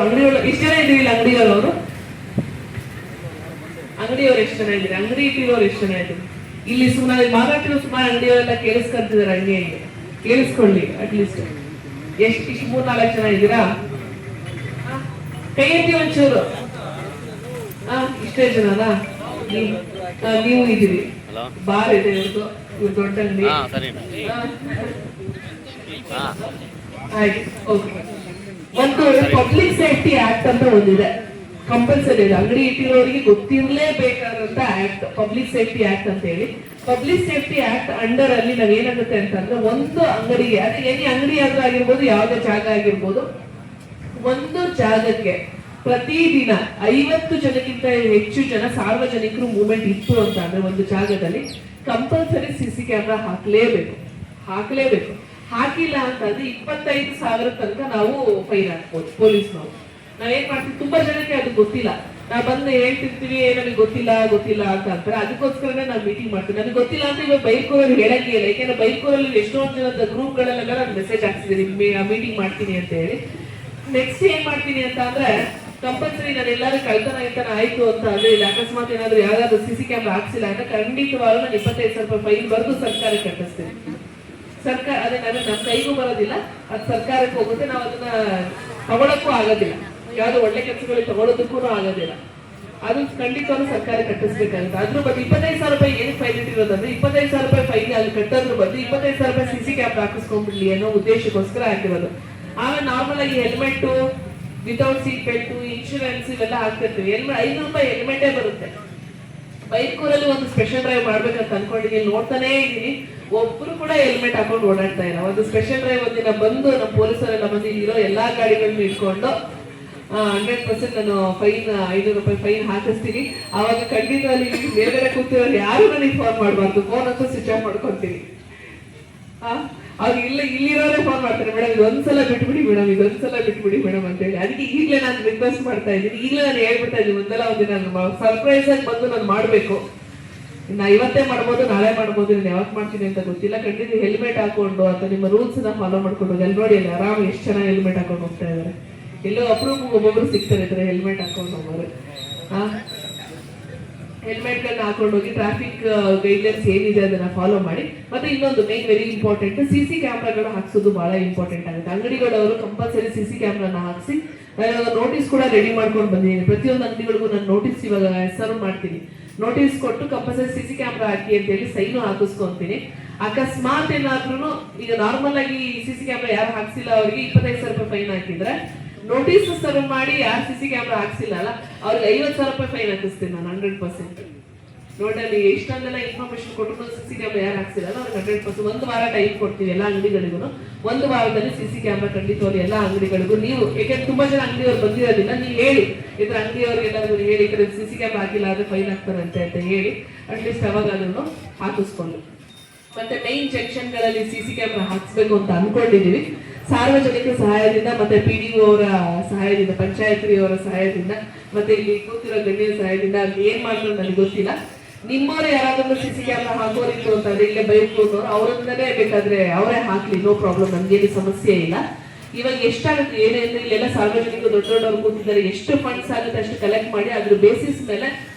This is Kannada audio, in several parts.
ಅಂಗಡಿಯವರು ಎಷ್ಟು ಜನ ಇದ್ರಿ ಇಲ್ಲ ಅಂಗಡಿಯವರು? ಅಂಗಡಿಯವ್ರು ಎಷ್ಟು ಜನ ಇದ್ರಿ? ಅಂಗಡಿ ಇಟ್ಟಿರೋರು ಎಷ್ಟು ಜನ ಇದ್ರಿ? ಇಲ್ಲಿ ಸುಮಾರು ಮಾರಾಟರು ಸುಮಾರು ಅಂಗಡಿಯವರೆಲ್ಲ ಕೇಳಿಸ್ಕೊಂತಿದಾರೆ. ಹಂಗೆ ಕೇಳಿಸ್ಕೊಳ್ಳಿ. ಅಟ್ಲೀಸ್ಟ್ ಇಷ್ಟು 3-4 ಜನ ಇದ್ದೀರಾ? ಕೈ ಎತ್ತಿ ಒಂಚೂರು. ಇಷ್ಟೇ ಜನನಾ? ನೀವು ಇದ್ದೀರಿ. ಬಾರ್ ಇದೆ ಇವ್ರದ್ದು, ಇವ್ರು ದೊಡ್ಡ ಅಂಗಡಿ. ಆಯ್ತು, ಓಕೆ. ಒಂದು ಪಬ್ಲಿಕ್ ಸೇಫ್ಟಿ ಆಕ್ಟ್ ಅಂತ ಒಂದಿದೆ, ಕಂಪಲ್ಸರಿ ಇದೆ. ಅಂಗಡಿ ಇಟ್ಟಿರೋರಿಗೆ ಗೊತ್ತಿರಲೇಬೇಕಾದಂತ ಆಕ್ಟ್, ಪಬ್ಲಿಕ್ ಸೇಫ್ಟಿ ಆಕ್ಟ್ ಅಂತ ಹೇಳಿ. ಪಬ್ಲಿಕ್ ಸೇಫ್ಟಿ ಆಕ್ಟ್ ಅಂಡರ್ ಅಲ್ಲಿ ನಾವ್ ಏನಾಗುತ್ತೆ ಅಂತಂದ್ರೆ, ಒಂದು ಅಂಗಡಿಗೆ, ಅದೇ ಎನಿ ಅಂಗಡಿ ಆದ್ರೂ ಆಗಿರ್ಬೋದು, ಯಾವುದೇ ಜಾಗ ಆಗಿರ್ಬೋದು, ಒಂದು ಜಾಗಕ್ಕೆ ಪ್ರತಿದಿನ 50 ಜನಕ್ಕಿಂತ ಹೆಚ್ಚು ಜನ ಸಾರ್ವಜನಿಕರು ಮೂವ್ಮೆಂಟ್ ಇತ್ತು ಅಂತ ಅಂದ್ರೆ ಒಂದು ಜಾಗದಲ್ಲಿ ಕಂಪಲ್ಸರಿ ಸಿಸಿ ಕ್ಯಾಮ್ರಾ ಹಾಕ್ಲೇಬೇಕು. ಹಾಕಿಲ್ಲ ಅಂತಂದ್ರೆ 25,000 ತನಕ ನಾವು ಫೈನ್ ಹಾಕ್ಬೋದು ಪೊಲೀಸ್ನವರು. ನಾವೇನ್ ಮಾಡ್ತೀವಿ, ತುಂಬಾ ಜನಕ್ಕೆ ಅದು ಗೊತ್ತಿಲ್ಲ. ನಾವ್ ಬಂದು ಹೇಳ್ತಿರ್ತೀವಿ ನಮಗೆ ಗೊತ್ತಿಲ್ಲ ಅಂತ ಅಂತಾರೆ. ಅದಕ್ಕೋಸ್ಕರನೇ ನಾವು ಮೀಟಿಂಗ್ ಮಾಡ್ತೀವಿ. ನನಗೆ ಗೊತ್ತಿಲ್ಲ ಅಂತ ಇವಾಗ ಬೈರ್ಕೂರಲ್ಲಿ ಹೇಳಂಗಿಲ್ಲ. ಯಾಕೆಂದ್ರೆ ಬೈರ್ಕೂರಲ್ಲಿ ಎಷ್ಟೊಂದು ಜನದ ಗ್ರೂಪ್ಗಳಲ್ಲೆಲ್ಲ ನಾನು ಮೆಸೇಜ್ ಹಾಕ್ಸಿದ್ದೀನಿ ಮೀಟಿಂಗ್ ಮಾಡ್ತೀನಿ ಅಂತ ಹೇಳಿ. ನೆಕ್ಸ್ಟ್ ಏನ್ ಮಾಡ್ತೀನಿ ಅಂತ ಅಂದ್ರೆ, ಕಂಪಲ್ಸರಿ ನಾನು ಎಲ್ಲರೂ ಕಳ್ತನ ಆಯ್ತು ಅಂತ ಅಂದ್ರೆ, ಇಲ್ಲಿ ಅಕಸ್ಮಾತ್ ಏನಾದ್ರು ಯಾವ್ದಾದ್ರು ಸಿಸಿ ಕ್ಯಾಮ್ರಾ ಹಾಕ್ಸಿಲ್ಲ ಅಂದ್ರೆ ಖಂಡಿತವಾಗ್ಲೂ ನಾನು 25,000 ಫೈನ್ ಬರೆದು ಸರ್ಕಾರಕ್ಕೆ ಕಟ್ಟಿಸ್ತೀನಿ. ಸರ್ಕಾರ ಅದೇ ನಮ್ಮ ಕೈಗೂ ಬರೋದಿಲ್ಲ, ಅದು ಸರ್ಕಾರಕ್ಕೆ ಹೋಗುತ್ತೆ. ನಾವು ಅದನ್ನ ತಗೊಳಕ್ಕೂ ಆಗೋದಿಲ್ಲ, ಯಾವ್ದು ಒಳ್ಳೆ ಕೆಲಸಗಳಿಗೆ ತಗೊಳ್ಳೋದಕ್ಕೂ ಆಗೋದಿಲ್ಲ. ಅದು ಖಂಡಿತವಾಗ್ಲೂ ಸರ್ಕಾರ ಕಟ್ಟಿಸ್ಬೇಕಾಗುತ್ತೆ. ಅದ್ರ ಬಗ್ಗೆ 25,000 ರೂಪಾಯಿ ಏನು ಫೈನ್ ಇಟ್ಟಿರೋದಂದ್ರೆ, 25,000 ರೂಪಾಯಿ ಫೈನ್ ಅಲ್ಲಿ ಕಟ್ಟೋದ್ರ ಬದಲು 25,000 ರೂಪಾಯಿ ಸಿಸಿ ಕ್ಯಾಮ್ರಾ ಹಾಕಿಸ್ಕೊಂಡ್ಬಿಡ್ಲಿ ಅನ್ನೋ ಉದ್ದೇಶಕ್ಕೋಸ್ಕರ ಆಗಿರೋದು. ಆಮೇಲೆ ನಾರ್ಮಲ್ ಆಗಿ helmet, without seat belt, insurance ಇವೆಲ್ಲ ಹಾಕ್ತಿರ್ತೀವಿ. 500 ರೂಪಾಯಿ ಹೆಲ್ಮೆಟೇ ಬರುತ್ತೆ. ಬೈಕೂರಲ್ಲಿ ಒಂದು ಸ್ಪೆಷಲ್ ಡ್ರೈವ್ ಮಾಡ್ಬೇಕಂತ ಅನ್ಕೊಂಡಿದ್ದೀನಿ, ನೋಡ್ತಾನೇ ಇದ್ದೀನಿ, ಒಬ್ರು ಕೂಡ ಹೆಲ್ಮೆಟ್ ಹಾಕೊಂಡು ಓಡಾಡ್ತಾ ಇಲ್ಲ. ಒಂದು ಸ್ಪೆಷಲ್ ಡ್ರೈವ್ ಒಂದಿನ ಬಂದು ನಮ್ಮ ಪೊಲೀಸರೆಲ್ಲ ಬಂದು ಇರೋ ಎಲ್ಲಾ ಗಾಡಿಗಳನ್ನ ಇಟ್ಕೊಂಡು 100% ನಾನು ಫೈನ್ 500 ರೂಪಾಯಿ ಫೈನ್ ಹಾಕಿಸ್ತೀನಿ. ಅವಾಗ ಖಂಡಿತವಾಗಿ ಮೇಲ್ಗಡೆ ಕೂತಿರೋರು ಯಾರು ನನಗೆ ಫೋನ್ ಮಾಡಬಾರ್ದು, ಫೋನ್ ಅಂತೂ ಸ್ವಿಚ್ ಆಫ್ ಮಾಡ್ಕೊಂತೀನಿ. ಅವ್ರು ಇಲ್ಲಿರೋರೇ ಫೋನ್ ಮಾಡ್ತಾರೆ, ಮೇಡಮ್ ಇದೊಂದ್ಸಲ ಬಿಟ್ಬಿಡಿ ಮೇಡಮ್ ಅಂತ ಹೇಳಿ. ಅದಕ್ಕೆ ಈಗಲೇ ನಾನು ರಿಕ್ವೆಸ್ಟ್ ಮಾಡ್ತಾ ಇದ್ದೀನಿ, ಈಗಲೇ ನಾನು ಹೇಳ್ಬಿಡ್ತಾ ಇದ್ದೀನಿ, ಒಂದಿನ ಸರ್ಪ್ರೈಸ್ ಆಗಿ ಬಂದು ನಾನು ಮಾಡಬೇಕು. ನಾ ಇವತ್ತೇ ಮಾಡ್ಬೋದು, ನಾಳೆ ಮಾಡ್ಬೋದು, ನಾನು ಯಾವಾಗ ಮಾಡ್ತೀನಿ ಅಂತ ಗೊತ್ತಿಲ್ಲ. ಖಂಡಿತ ಹೆಲ್ಮೆಟ್ ಹಾಕೊಂಡು ಅಥವಾ ನಿಮ್ಮ ರೂಲ್ಸ್ ನ ಫಾಲೋ ಮಾಡ್ಕೊಂಡು ಹೋಗಿ. ಅಲ್ಲಿ ನೋಡಿ, ಅಲ್ಲಿ ಆರಾಮ್ ಎಷ್ಟು ಚೆನ್ನಾಗಿ ಹೆಲ್ಮೆಟ್ ಹಾಕೊಂಡು ಹೋಗ್ತಾ ಇದಾರೆ. ಎಲ್ಲೋ ಅಪ್ರೂವ್ ಒಬ್ಬೊಬ್ರು ಸಿಗ್ತಾರೆ ಇದ್ರೆ ಹೆಲ್ಮೆಟ್ ಹಾಕೊಂಡು ಹೋಗೋರು. ಹೆಲ್ಮೆಟ್ ಗಳನ್ನ ಹಾಕೊಂಡು ಹೋಗಿ ಟ್ರಾಫಿಕ್ ಗೈಡ್ಲೈನ್ಸ್ ಏನಿದೆ ಅದನ್ನ ಫಾಲೋ ಮಾಡಿ. ಮತ್ತೆ ಇನ್ನೊಂದು ಮೇನ್ ವೆರಿ ಇಂಪಾರ್ಟೆಂಟ್, ಸಿಸಿ ಕ್ಯಾಮ್ರಾಗಳನ್ನ ಹಾಕ್ಸೋದು ಬಹಳ ಇಂಪಾರ್ಟೆಂಟ್ ಆಗುತ್ತೆ. ಅಂಗಡಿಗಳವರು ಕಂಪಲ್ಸರಿ ಸಿಸಿ ಕ್ಯಾಮ್ರಾನ ಹಾಕ್ಸಿ. ನಾನು ನೋಟಿಸ್ ಕೂಡ ರೆಡಿ ಮಾಡ್ಕೊಂಡು ಬಂದಿದ್ದೀನಿ. ಪ್ರತಿಯೊಂದು ಅಂಗಡಿಗಳಿಗೂ ನಾನು ನೋಟಿಸ್ ಇವಾಗ ಸರ್ವ್ ಮಾಡ್ತೀನಿ. ನೋಟಿಸ್ ಕೊಟ್ಟು ಕಂಪಲ್ಸರಿ ಸಿಸಿ ಕ್ಯಾಮ್ರಾ ಹಾಕಿ ಅಂತ ಹೇಳಿ ಸೈನು ಹಾಕಿಸ್ಕೊಂತೀನಿ. ಅಕಸ್ಮಾತ್ ಏನಾದ್ರೂ ಈಗ ನಾರ್ಮಲ್ ಆಗಿ ಸಿಸಿ ಕ್ಯಾಮ್ರಾ ಯಾರು ಹಾಕ್ಸಿಲ್ಲ ಅವರಿಗೆ 25,000 ರೂಪಾಯಿ ಫೈನ್ ಹಾಕಿದ್ರೆ, ನೋಟಿಸ್ ಸರ್ವ್ ಮಾಡಿ ಯಾರು ಸಿಸಿ ಕ್ಯಾಮ್ರಾ ಹಾಕ್ಸಿಲ್ಲ ಅಲ್ಲ ಅವ್ರಿಗೆ 50,000 ರೂಪಾಯಿ ಫೈನ್ ಹಾಕಿಸ್ತೀನಿ ನಾನು 100%. ನೋಡಲ್ಲಿ ಎಷ್ಟೊಂದೆಲ್ಲ ಇನ್ಫಾರ್ಮೇಶನ್ ಕೊಟ್ಟು ಸಿಸಿ ಕ್ಯಾಮ್ರಾ ಯಾರು ಹಾಕ್ಸಿಲ್ಲ ಅವ್ರಿಗೆ 100%. ಒಂದು ವಾರ ಟೈಮ್ ಕೊಡ್ತೀವಿ ಎಲ್ಲ ಅಂಗಡಿಗಳಿಗೂ. ಒಂದು ವಾರದಲ್ಲಿ ಸಿಸಿ ಕ್ಯಾಮ್ರಾ ಖಂಡಿತವಾಗಿ ಎಲ್ಲ ಅಂಗಡಿಗಳಿಗೂ. ನೀವು ಯಾಕೆಂದ್ರೆ ತುಂಬಾ ಜನ ಅಂಗಡಿಯವ್ರು ಬಂದಿರೋದಿಲ್ಲ, ನೀವು ಹೇಳಿ ಇದ್ರ ಅಂಗಡಿಯವ್ರಿಗೆ ಎಲ್ಲರಿಗೂ ಹೇಳಿ ಈ ಕಡೆ ಸಿಸಿ ಕ್ಯಾಮ್ರಾ ಹಾಕಿಲ್ಲ ಆದ್ರೆ ಫೈನ್ ಹಾಕ್ತಾರಂತೆ ಅಂತ ಹೇಳಿ ಅಟ್ಲೀಸ್ಟ್ ಅವಾಗ ಅದನ್ನು ಹಾಕಿಸ್ಕೊಂಡು. ಮತ್ತೆ ಮೈನ್ ಜಂಕ್ಷನ್ ಗಳಲ್ಲಿ ಸಿಸಿ ಕ್ಯಾಮ್ರಾ ಹಾಕ್ಸ್ಬೇಕು ಅಂತ ಅನ್ಕೊಂಡಿದೀವಿ. ಸಾರ್ವಜನಿಕರ ಸಹಾಯದಿಂದ, ಮತ್ತೆ PDO ಅವರ ಸಹಾಯದಿಂದ, ಪಂಚಾಯತ್ರಿಯವರ ಸಹಾಯದಿಂದ, ಮತ್ತೆ ಇಲ್ಲಿ ಕೂತಿರೋ ಗಣ್ಯರ ಸಹಾಯದಿಂದ ಅಲ್ಲಿ ಏನ್ ಮಾಡ್ತಾರೆ ನನಗೆ ಗೊತ್ತಿಲ್ಲ. ನಿಮ್ಮವ್ರು ಯಾರಾದ್ರೂ ಸಿಸಿ ಕ್ಯಾಮ್ರಾ ಹಾಕೋರಿತ್ತು ಅಂತಂದ್ರೆ ಇಲ್ಲೇ ಬೈಕ್ನವ್ರು ಅವರಿಂದಲೇ ಬೇಕಾದ್ರೆ ಅವರೇ ಹಾಕ್ಲಿ, ನೋ ಪ್ರಾಬ್ಲಮ್, ನನ್ಗೇನು ಸಮಸ್ಯೆ ಇಲ್ಲ. ಇವಾಗ ಎಷ್ಟಾಗುತ್ತೆ ಏನೇ ಅಂದ್ರೆ ಇಲ್ಲೆಲ್ಲ ಸಾರ್ವಜನಿಕರು ದೊಡ್ಡವ್ರು ಕೂತಿದ್ದಾರೆ, ಎಷ್ಟು ಫಂಡ್ಸ್ ಆಗುತ್ತೆ ಅಷ್ಟು ಕಲೆಕ್ಟ್ ಮಾಡಿ ಅದ್ರ ಬೇಸಿಸ್ ಮೇಲೆ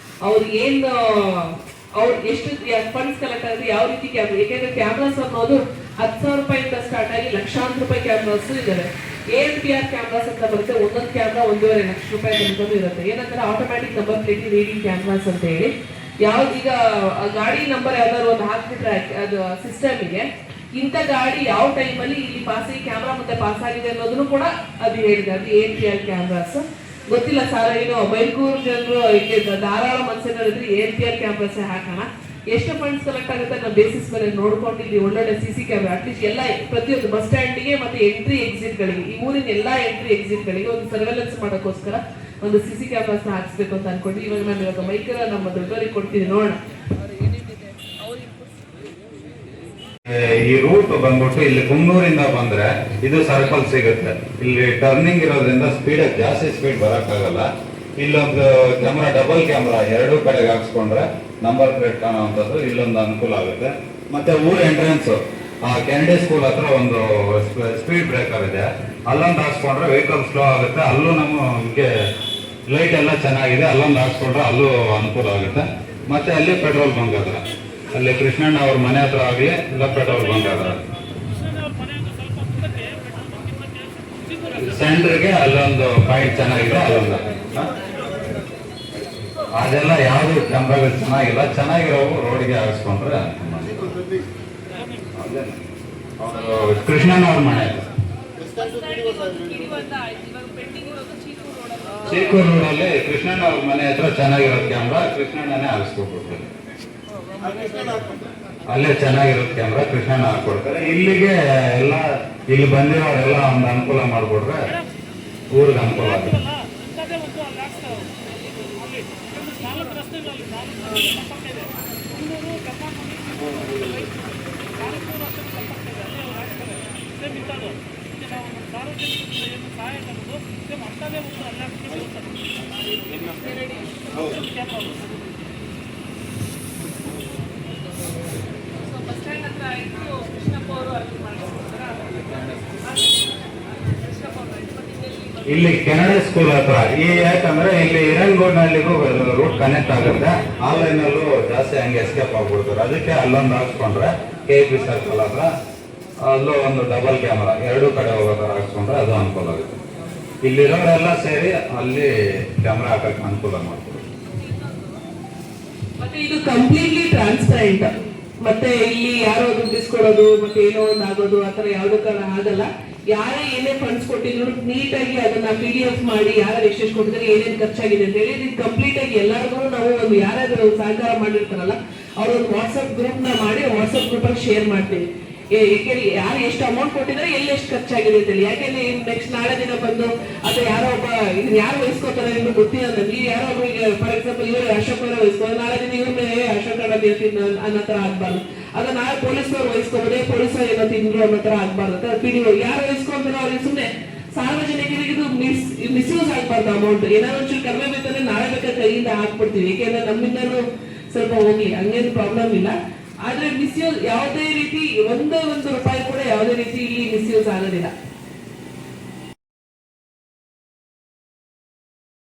ಅವ್ರು ಎಷ್ಟು ಫಂಡ್ಸ್ ಕಲೆಕ್ಟ್ ಆಗುತ್ತೆ, ಯಾವ ರೀತಿ ಕ್ಯಾಮ್ರಾ. ಯಾಕೆಂದ್ರೆ ಕ್ಯಾಮ್ರಾಸ್ ಅನ್ನೋದು 10,000 ರೂಪಾಯಿಂದ ಸ್ಟಾರ್ಟ್ ಆಗಿ ಲಕ್ಷಾಂತರ ರೂಪಾಯಿ ಕ್ಯಾಮ್ರಾಸ್ ಇದಾವೆ. ANPR ಕ್ಯಾಮ್ರಾಸ್ ಅಂತ ಬರುತ್ತೆ, ಒಂದೊಂದು ಕ್ಯಾಮ್ರಾ 1.5 ಲಕ್ಷ ರೂಪಾಯಿ ತನಕ ಇರುತ್ತೆ. ಏನಂದ್ರೆ automatic number plate reading cameras ಅಂತ ಹೇಳಿ. ಈಗ ಗಾಡಿ ನಂಬರ್ ಯಾವ್ದಾದ್ರು ಒಂದು ಹಾಕ್ಬಿಟ್ರೆ ಅದು ಸಿಸ್ಟಮ್ಗೆ ಇಂಥ ಗಾಡಿ ಯಾವ ಟೈಮಲ್ಲಿ ಇಲ್ಲಿ ಕ್ಯಾಮ್ರಾ ಮುಂದೆ ಪಾಸ್ ಆಗಿದೆ ಅನ್ನೋದನ್ನು ಕೂಡ ಅದು ಹೇಳಿದೆ. ಅದು ANPR ಕ್ಯಾಮ್ರಾಸ್. ಗೊತ್ತಿಲ್ಲ ಸರ್, ಏನು ಬೈರ್ಕೂರು ಜನರು ಧಾರಾಳ ಮನಸ್ಸಿನಲ್ಲಿದ್ರೆ ANPR ಕ್ಯಾಮ್ರಾಸ್ ಹಾಕೋಣ. ಎಷ್ಟು ಫಂಡ್ಸ್ ಕಲೆಕ್ಟ್ ಆಗುತ್ತೆ ಅನ್ನೋ ಬೇಸಿಸ್ ಮೇಲೆ ನೋಡ್ಕೊಂಡಿದ್ವಿ ಒಳ್ಳೊಳ್ಳೆ ಸಿಸಿ ಕ್ಯಾಮ್ರಾ. ಅಟ್ಲೀಸ್ಟ್ ಎಲ್ಲ ಪ್ರತಿಯೊಂದು ಬಸ್ ಸ್ಟ್ಯಾಂಡ್ಗೆ ಮತ್ತೆ ಎಂಟ್ರಿ ಎಕ್ಸಿಟ್ ಗಳಿಗೆ, ಈ ಊರಿನ ಎಲ್ಲಾ ಎಂಟ್ರಿ ಎಕ್ಸಿಟ್ ಗಳಿಗೆ ಒಂದು ಸರ್ವೆಲೆನ್ಸ್ ಮಾಡೋಕ್ಕೋಸ್ಕರ ಒಂದು ಸಿಸಿ ಕ್ಯಾಮ್ರಾಸ್ ಹಾಕ್ಸ್ಬೇಕು ಅಂತ ಅನ್ಕೊಂಡು ನಾನು ಇವಾಗ ಮೈಕರ ನಮ್ಮ ದೊಡ್ಡವರಿಗೆ ಕೊಡ್ತೀನಿ, ನೋಡೋಣ. ಈ ರೂಟ್ ಬಂದ್ಬಿಟ್ಟು ಇಲ್ಲಿ ಕುನ್ನೂರಿಂದ ಬಂದ್ರೆ ಇದು ಸರ್ಕಲ್ ಸಿಗುತ್ತೆ. ಇಲ್ಲಿ ಟರ್ನಿಂಗ್ ಇರೋದ್ರಿಂದ ಜಾಸ್ತಿ ಸ್ಪೀಡ್ ಬರಕ್ಕಾಗಲ್ಲ. ಇಲ್ಲೊಂದು ಕ್ಯಾಮ್ರಾ, ಡಬಲ್ ಕ್ಯಾಮ್ರಾ 2 ಕಡೆಗೆ ಹಾಕ್ಸ್ಕೊಂಡ್ರೆ ನಂಬರ್ ಪ್ಲೇಟ್ ಕಾಣುವಂಥದ್ದು ಇಲ್ಲೊಂದು ಅನುಕೂಲ ಆಗುತ್ತೆ. ಮತ್ತೆ ಊರ್ ಎಂಟ್ರೆನ್ಸ್ ಆ ಕೆನಡಿ ಸ್ಕೂಲ್ ಹತ್ರ ಒಂದು ಸ್ಪೀಡ್ ಬ್ರೇಕರ್ ಇದೆ, ಅಲ್ಲೊಂದು ಹಾಕ್ಸ್ಕೊಂಡ್ರೆ ವೆಹಿಕಲ್ ಸ್ಲೋ ಆಗುತ್ತೆ. ಅಲ್ಲೂ ನಮಗೆ ಲೈಟ್ ಎಲ್ಲ ಚೆನ್ನಾಗಿದೆ, ಅಲ್ಲೊಂದು ಹಾಕ್ಸ್ಕೊಂಡ್ರೆ ಅಲ್ಲೂ ಅನುಕೂಲ ಆಗುತ್ತೆ. ಮತ್ತೆ ಅಲ್ಲಿ ಪೆಟ್ರೋಲ್ ಬಂಕ್ ಹತ್ರ, ಅಲ್ಲಿ ಕೃಷ್ಣಣ್ಣ ಅವ್ರ ಮನೆ ಹತ್ರ ಆಗಲಿ ಇಲ್ಲ ಪೆಟ್ರೋಲ್ ಬಂಕ್ ಹತ್ರ ಸೆಂಟ್ರಿಗೆ ಅಲ್ಲೊಂದು ಪಾಯಿಂಟ್ ಚೆನ್ನಾಗಿದೆ, ಅಲ್ಲೊಂದು ಅದೆಲ್ಲ ಯಾವುದು ಕ್ಯಾಮ್ರಾಗಳು ಚೆನ್ನಾಗಿರೋವು ರೋಡ್ಗೆ ಹಾಕಿಸ್ಕೊಂಡ್ರೆ ಕೃಷ್ಣಣ್ಣ ಅವ್ರ ಮನೆ ಚೀಕೂರು ರೋಡಲ್ಲಿ ಕೃಷ್ಣಣ್ಣ ಅವ್ರ ಮನೆ ಹತ್ರ ಚೆನ್ನಾಗಿರೋ ಕ್ಯಾಮ್ರಾ ಕೃಷ್ಣಣ್ಣನೇ ಹಾಕಿಸ್ಕೊಡ್ತಾರೆ. ಅಲ್ಲೇ ಚೆನ್ನಾಗಿರೋದು ಕ್ಯಾಮ್ರಾ ಕೃಷ್ಣಣ್ಣ ಹಾಕೊಡ್ತಾರೆ. ಇಲ್ಲಿಗೆ ಎಲ್ಲ ಇಲ್ಲಿ ಬಂದಿರೋರೆಲ್ಲ ಒಂದು ಅನುಕೂಲ ಮಾಡಿಕೊಟ್ರೆ ಊರಿಗೆ ಅನುಕೂಲ ಆಗುತ್ತೆ. ಇಲ್ಲಿ ಕೆನಡಿ ಸ್ಕೂಲ್ ಹತ್ರ ಯಾಕಂದ್ರೆ ಇಲ್ಲಿ ಇರಂಗೋಡ್ನಲ್ಲಿಗೂ ರೂಟ್ ಕನೆಕ್ಟ್ ಆಗುತ್ತೆ, ಆನ್ಲೈನ್ ಅಲ್ಲೂ ಜಾಸ್ತಿ ಹಂಗೆ ಎಸ್ಕೇಪ್ ಆಗ್ಬಿಡ್ತಾರೆ. ಅದಕ್ಕೆ ಅಲ್ಲೊಂದು ಹಾಕ್ಸ್ಕೊಂಡ್ರೆ KP ಸರ್ಕಲ್ ಹತ್ರ ಅಲ್ಲೂ ಒಂದು ಡಬಲ್ ಕ್ಯಾಮರಾ ಎರಡೂ ಕಡೆ ಹೋಗೋ ಥರ ಹಾಕ್ಸ್ಕೊಂಡ್ರೆ ಅದು ಅನುಕೂಲ ಆಗುತ್ತೆ. ಇಲ್ಲಿರೋರೆಲ್ಲ ಸೇರಿ ಅಲ್ಲಿ ಕ್ಯಾಮ್ರಾ ಹಾಕಕ್ಕೆ ಅನುಕೂಲ ಮಾಡ್ಕೊಡ್ತಾರೆ. ಮತ್ತೆ ಇದು ಕಂಪ್ಲೀಟ್ಲಿ ಟ್ರಾನ್ಸ್ಪರೆಂಟ್. ಮತ್ತೆ ಇಲ್ಲಿ ಯಾರೋ ದುಡ್ಡಿಸ್ಕೊಡೋದು ಮತ್ತೆ ಏನೋ ಒಂದು ಆಗೋದು ಆತರ ಯಾವುದೋ ಕಾರಣ ಆಗಲ್ಲ. ಯಾರೇ ಏನೇ ಫಂಡ್ಸ್ ಕೊಟ್ಟಿದ್ರು ನೀಟಾಗಿ ಅದನ್ನ PDF ಮಾಡಿ ಯಾರು ಎಷ್ಟೆಷ್ಟು ಕೊಟ್ಟಿದ್ದಾರೆ ಏನೇನು ಖರ್ಚಾಗಿದೆ ಅಂತ ಹೇಳಿ ಕಂಪ್ಲೀಟ್ ಆಗಿ ಎಲ್ಲರಿಗೂ ನಾವು ಒಂದು ಯಾರಾದ್ರೂ ಸಹಕಾರ ಮಾಡಿರ್ತಾರಲ್ಲ ಅವ್ರೊಂದು ವಾಟ್ಸ್ಆಪ್ ಗ್ರೂಪ್ ನ ಮಾಡಿ ವಾಟ್ಸ್ಆಪ್ ಗ್ರೂಪ್ ಅಲ್ಲಿ ಶೇರ್ ಮಾಡ್ತೀವಿ. ಯಾಕೆಂದ್ರೆ ಯಾರು ಎಷ್ಟು ಅಮೌಂಟ್ ಕೊಟ್ಟಿದ್ದಾರೆ ಎಲ್ಲಿ ಎಷ್ಟು ಖರ್ಚಾಗಿದೆ ಅಂತ ಹೇಳಿ. ಯಾಕೆಂದ್ರೆ ನೆಕ್ಸ್ಟ್ ನಾಳೆ ದಿನ ಬಂದು ಅಥವಾ ಯಾರೋ ಒಬ್ಬ ಯಾರು ವಹಿಸ್ಕೋತಾರೆ ನಿಮ್ಗೆ ಗೊತ್ತಿಲ್ಲ ನಮ್ಗೆ, ಯಾರೋ ಒಬ್ಬ ಈಗ ಫಾರ್ ಎಕ್ಸಾಂಪಲ್ ಇವರು ಅಶೋಕ್ ಅವರ ವಹಿಸ್ಕೋತಾರೆ, ನಾಳೆ ದಿನ ಇವ್ರ ಮೇಲೆ ಅಶೋಕ್ ಅಣ್ಣ ತಿಂತೀನಿ ಅನ್ನೋ ತರ ಆಗ್ಬಾರ್ದು. ಅದ ನಾಳೆ ಪೊಲೀಸ್ನವ್ರು ವಹಿಸ್ಕೋಬೋದೇ ಪೊಲೀಸರು ಏನೋ ತಿಂದ್ರು ಅನ್ನೋ ತರ ಆಗ್ಬಾರ್ದು. PDO ಯಾರು ವಹಿಸ್ಕೊಂತಾರೋ ಅವ್ರಿಗೆ ಸುಮ್ಮನೆ ಸಾರ್ವಜನಿಕರಿಗೆ ಇದು ಮಿಸ್ಯೂಸ್ ಆಗ್ಬಾರ್ದು. ಅಮೌಂಟ್ ಏನಾದ್ರು ಒಂಚೂರು ಕಡಿಮೆ ಬೇಕಂದ್ರೆ ನಾಳೆ ಬೇಕಾದ್ರೆ ಕೈಯಿಂದ ಹಾಕ್ಬಿಡ್ತೀವಿ, ಯಾಕೆಂದ್ರೆ ನಮ್ಮಿಂದನೂ ಸ್ವಲ್ಪ ಹೋಗ್ಲಿ, ಹಂಗೇನು ಪ್ರಾಬ್ಲಮ್ ಇಲ್ಲ. ಆದ್ರೆ ಮಿಸ್ಯೂಸ್ ಯಾವುದೇ ರೀತಿ ಒಂದೇ ಒಂದು ರೂಪಾಯಿ ಕೂಡ ಯಾವುದೇ ರೀತಿ ಇಲ್ಲಿ ಮಿಸ್ಯೂಸ್ ಆಗೋದಿಲ್ಲ.